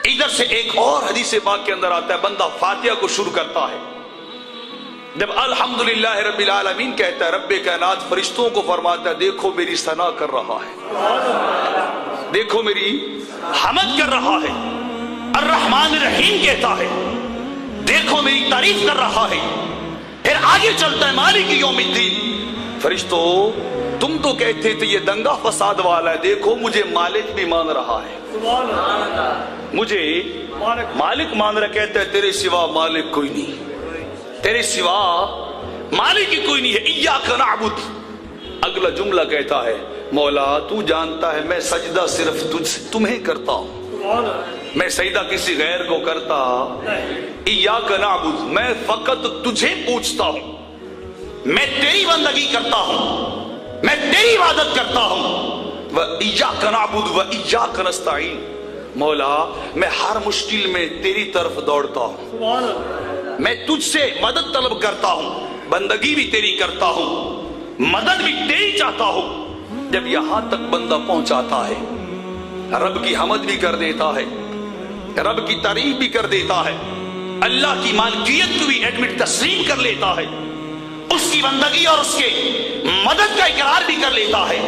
ادھر سے ایک اور حدیث پاک کے اندر آتا ہے، بندہ فاتحہ کو شروع کرتا ہے، جب الحمدللہ رب العالمین کہتا ہے، رب کائنات فرشتوں کو فرماتا ہے دیکھو میری ثنا کر رہا ہے، دیکھو میری حمد کر رہا ہے۔ الرحمن الرحیم کہتا ہے دیکھو میری تعریف کر رہا ہے۔ پھر آگے چلتا ہے مالک یوم الدین، فرشتوں تم تو کہتے تھے یہ دنگا فساد والا ہے، دیکھو مجھے مالک بھی مان رہا ہے، مجھے مالک مان رہا، کہتا ہے تیرے سوا مالک کوئی نہیں، تیرے سوا مالک ہی کوئی نہیں ہے۔ ایاک نعبد، اگلا جملہ کہتا ہے مولا تو جانتا ہے میں سجدہ صرف تمہیں کرتا ہوں، میں سجدہ کسی غیر کو کرتا، ایاک نعبد میں فقط تجھے پوچھتا ہوں، میں تیری بندگی کرتا ہوں، میں تیری عبادت کرتا ہوں۔ وَإِيَّاكَ نَعْبُدُ وَإِيَّاكَ نَسْتَعِينُ، مولا میں ہر مشکل میں تیری طرف دوڑتا ہوں، میں تجھ سے مدد طلب کرتا ہوں، بندگی بھی تیری کرتا ہوں، مدد بھی تیری چاہتا ہوں۔ جب یہاں تک بندہ پہنچاتا ہے، رب کی حمد بھی کر دیتا ہے، رب کی تعریف بھی کر دیتا ہے، اللہ کی مالکیت کو بھی ایڈمٹ تسلیم کر لیتا ہے، اس کی بندگی اور اس کے مدد کا اقرار بھی کر لیتا ہے۔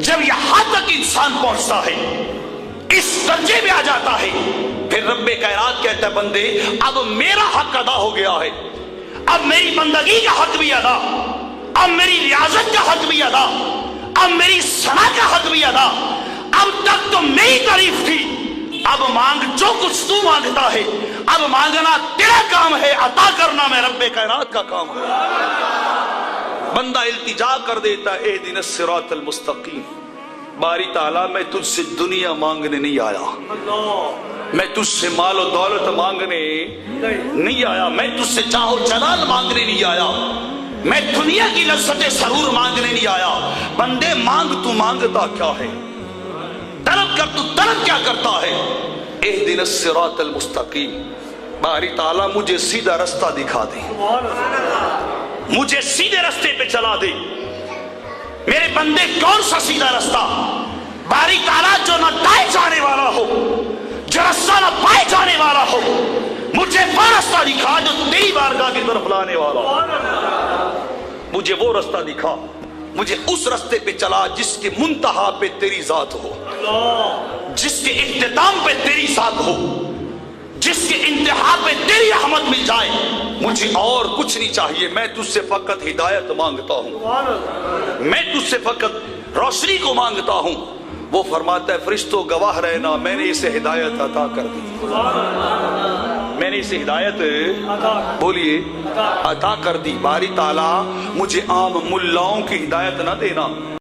جب یہاں تک انسان پہنچتا ہے، اس درجے میں آ جاتا ہے، پھر رب کائنات کہتا ہے بندے اب میرا حق ادا ہو گیا ہے، اب میری بندگی کا حق بھی ادا، اب میری ریاضت کا حق بھی ادا، اب میری ثنا کا حق بھی ادا، اب تک تو میری تعریف تھی، اب مانگ جو کچھ تو مانگتا ہے، اب مانگنا تیرا کام ہے، عطا کرنا میں رب کائنات کا کام ہے۔ بندہ التجا کر دیتا ہے اہدنا الصراط المستقیم، باری تعالیٰ میں تجھ سے دنیا مانگنے نہیں آیا، میں تجھ سے مال و دولت مانگنے نہیں آیا، میں تجھ سے چاہو جلال مانگنے نہیں آیا، میں دنیا کی لذت سرور مانگنے نہیں آیا۔ بندے مانگ تو مانگتا کیا ہے، طلب کر تو طلب کیا کرتا ہے؟ اہدنا الصراط المستقیم، باری تعالیٰ مجھے سیدھا رستہ دکھا دے، مجھے سیدھے رستے پہ چلا دے۔ میرے بندے کون سا سیدھا رستہ؟ باری تعالیٰ جو نہ دائیں جانے والا ہو، جو رستہ نہ بائیں جانے والا ہو، مجھے وہ رستہ دکھا جو تیری بارگاہ کی طرف لانے والا ہو، مجھے وہ رستہ دکھا، مجھے اس رستے پہ چلا جس کے منتہا پہ تیری ذات ہو، جس کے اختتام پہ تیری ذات ہو، جس کے انتہا پہ تیری رحمت مل جائے۔ مجھے اور کچھ نہیں چاہیے، میں تجھ سے فقط ہدایت مانگتا ہوں، میں تجھ سے فقط روشنی کو مانگتا ہوں۔ وہ فرماتا ہے فرشتوں گواہ رہنا میں نے اسے ہدایت عطا کر دی، میں نے اسے ہدایت بولیے عطا کر دی۔ باری تعالیٰ مجھے عام ملاؤں کی ہدایت نہ دینا،